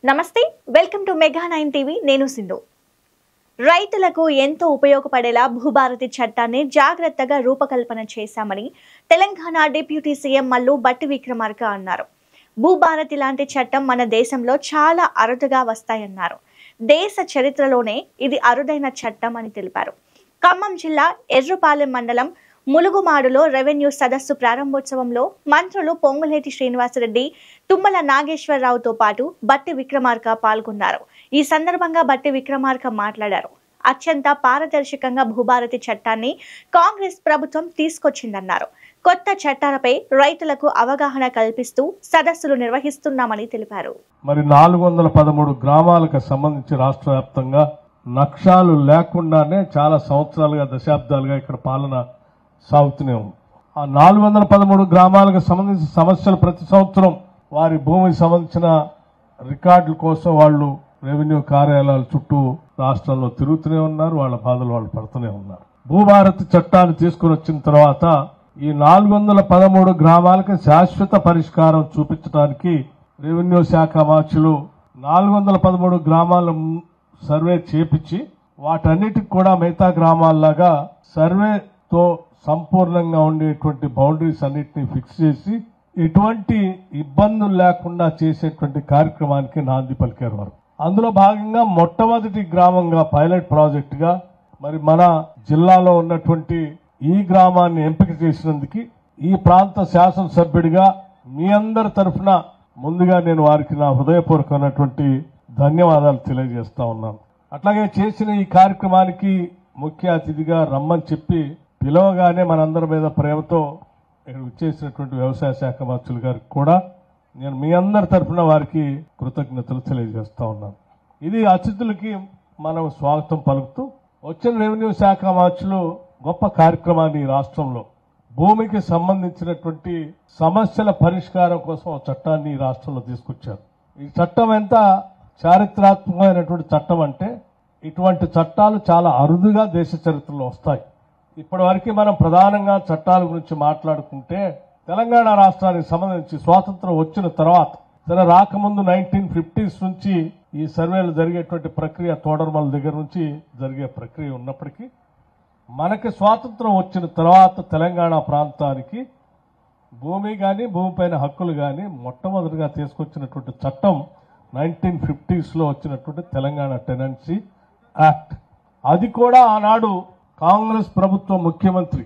నమస్తే welcome to mega 9 TV నేను సింధు రైతులకు ఎంతో ఉపయోగపడేలా భూభారతి చట్టాన్ని జాగ్రత్తగా రూపకల్పన చేశామని తెలంగాణ డిప్యూటీ సీఎం మల్లు భట్టి విక్రమార్క అన్నారు. భూభారతి లాంటి చట్టం మన దేశంలో చాలా అరుదుగా వస్తాయన్నారు. దేశ చరిత్రలోనే ఇది అరుదైన చట్టం అని తెలిపారు. ఖమ్మం జిల్లా ఎర్రుపాలెం మండలం ములుగుమాడులో రెవెన్యూ సదస్సు ప్రారంభోత్సవంలో మంత్రులు పొంగులేటి శ్రీనివాసరెడ్డి, తుమ్మల నాగేశ్వరరావుతో పాటు భట్టి విక్రమార్క పాల్గొన్నారు. ఈ సందర్భంగా భట్టి విక్రమార్క మాట్లాడారు. అత్యంత పారదర్శకంగా భూభారతి చట్టాన్ని కాంగ్రెస్ ప్రభుత్వం తీసుకొచ్చిందన్నారు. కొత్త చట్టాలపై రైతులకు అవగాహన కల్పిస్తూ సదస్సులు నిర్వహిస్తున్నామని తెలిపారు. మరి 413 గ్రామాలకు సంబంధించి రాష్ట్ర వ్యాప్తంగా నక్షాలు లేకుండానే చాలా సంవత్సరాలుగా దశాబ్దాలుగా ఇక్కడ పాలన సాగుతూనే ఉంది. ఆ 413 గ్రామాలకు సంబంధించిన సమస్యలు ప్రతి సంవత్సరం వారి భూమికి సంబంధించిన రికార్డుల కోసం వాళ్ళు రెవెన్యూ కార్యాలయాల చుట్టూ రాష్ట్రంలో తిరుగుతూనే ఉన్నారు. వాళ్ళ బాధలు వాళ్ళు పడుతూనే ఉన్నారు. భూభారతి చట్టాన్ని తీసుకుని వచ్చిన తర్వాత ఈ 413 గ్రామాలకు శాశ్వత పరిష్కారం చూపించడానికి రెవెన్యూ శాఖ మార్చులు 413 గ్రామాల సర్వే చేపించి వాటన్నిటికి కూడా మిగతా గ్రామాల్లాగా సర్వేతో సంపూర్ణంగా ఉండేటువంటి బౌండరీస్ అన్నిటిని ఫిక్స్ చేసి ఎటువంటి ఇబ్బందులు లేకుండా చేసేటువంటి కార్యక్రమానికి నాంది పలికారు వారు. అందులో భాగంగా మొట్టమొదటి గ్రామంగా పైలట్ ప్రాజెక్ట్ గా మరి మన జిల్లాలో ఉన్నటువంటి ఈ గ్రామాన్ని ఎంపిక చేసినందుకు ఈ ప్రాంత శాసనసభ్యుడిగా మీ అందరి తరఫున ముందుగా నేను వారికి నా హృదయపూర్వకమైనటువంటి ధన్యవాదాలు తెలియజేస్తా ఉన్నాను. అట్లాగే చేసిన ఈ కార్యక్రమానికి ముఖ్య అతిథిగా రమ్మని చెప్పి పిలవగానే మనందరి మీద ప్రేమతో ఇక్కడ వచ్చేసినటువంటి వ్యవసాయ శాఖ మంత్రులు గారికి కూడా నేను మీ అందరి తరఫున వారికి కృతజ్ఞతలు తెలియజేస్తా ఉన్నాను. ఇది అతిథులకి మనం స్వాగతం పలుకుతూ వచ్చిన రెవెన్యూ శాఖ మంత్రులు గొప్ప కార్యక్రమాన్ని రాష్ట్రంలో భూమికి సంబంధించినటువంటి సమస్యల పరిష్కారం కోసం ఒక చట్టాన్ని రాష్ట్రంలో తీసుకొచ్చారు. ఈ చట్టం ఎంత చారిత్రాత్మకమైనటువంటి చట్టం అంటే ఇటువంటి చట్టాలు చాలా అరుదుగా దేశ చరిత్రలో వస్తాయి. ఇప్పటి వరకు మనం ప్రధానంగా చట్టాల గురించి మాట్లాడుకుంటే తెలంగాణ రాష్ట్రానికి సంబంధించి స్వాతంత్రం వచ్చిన తర్వాత రాకముందు 1950s నుంచి ఈ సర్వేలు జరిగేటువంటి ప్రక్రియ తోడర్మల దగ్గర నుంచి జరిగే ప్రక్రియ ఉన్నప్పటికీ మనకి స్వాతంత్రం వచ్చిన తర్వాత తెలంగాణ ప్రాంతానికి భూమి కానీ భూమిపైన హక్కులు కానీ మొట్టమొదటిగా తీసుకొచ్చినటువంటి చట్టం 1950s లో వచ్చినటువంటి తెలంగాణ టెనెన్సీ యాక్ట్. అది కూడా ఆనాడు కాంగ్రెస్ ప్రభుత్వం ముఖ్యమంత్రి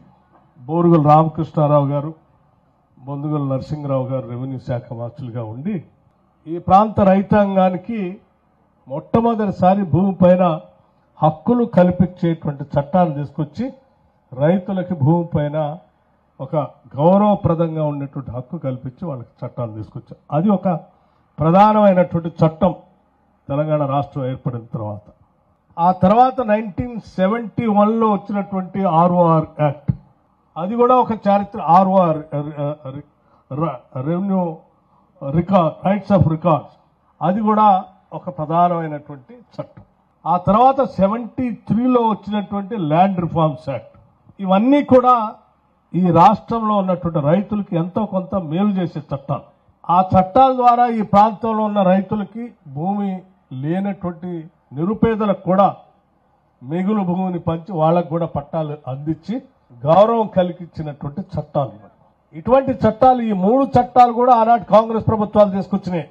బోరుగుల రామకృష్ణారావు గారు, బొందుగల నరసింహరావు గారు రెవెన్యూ శాఖ మంత్రులుగా ఉండి ఈ ప్రాంత రైతాంగానికి మొట్టమొదటిసారి భూమిపైన హక్కులు కల్పించేటువంటి చట్టాన్ని తీసుకొచ్చి రైతులకి భూమిపైన ఒక గౌరవప్రదంగా ఉండేటువంటి హక్కు కల్పించి వాళ్ళకి చట్టాన్ని తీసుకొచ్చారు. అది ఒక ప్రధానమైనటువంటి చట్టం తెలంగాణ రాష్ట్రం ఏర్పడిన తర్వాత. ఆ తర్వాత 1971లో వచ్చినటువంటి ఆర్ఓఆర్ యాక్ట్, అది కూడా ఒక చారిత్ర. ROR revenue rights of records, అది కూడా ఒక ప్రధానమైనటువంటి చట్టం. ఆ తర్వాత 73లో వచ్చినటువంటి ల్యాండ్ రిఫార్మ్స్ యాక్ట్. ఇవన్నీ కూడా ఈ రాష్ట్రంలో ఉన్నటువంటి రైతులకి ఎంతో కొంత మేలు చేసే చట్టాలు. ఆ చట్టాల ద్వారా ఈ ప్రాంతంలో ఉన్న రైతులకి భూమి లేనటువంటి నిరుపేదలకు కూడా మిగులు భూమిని పంచి వాళ్ళకు కూడా పట్టాలు అందించి గౌరవం కలిగించినటువంటి చట్టాలు. ఇటువంటి చట్టాలు, ఈ 3 చట్టాలు కూడా ఆనాటి కాంగ్రెస్ ప్రభుత్వాలు తీసుకొచ్చినాయి.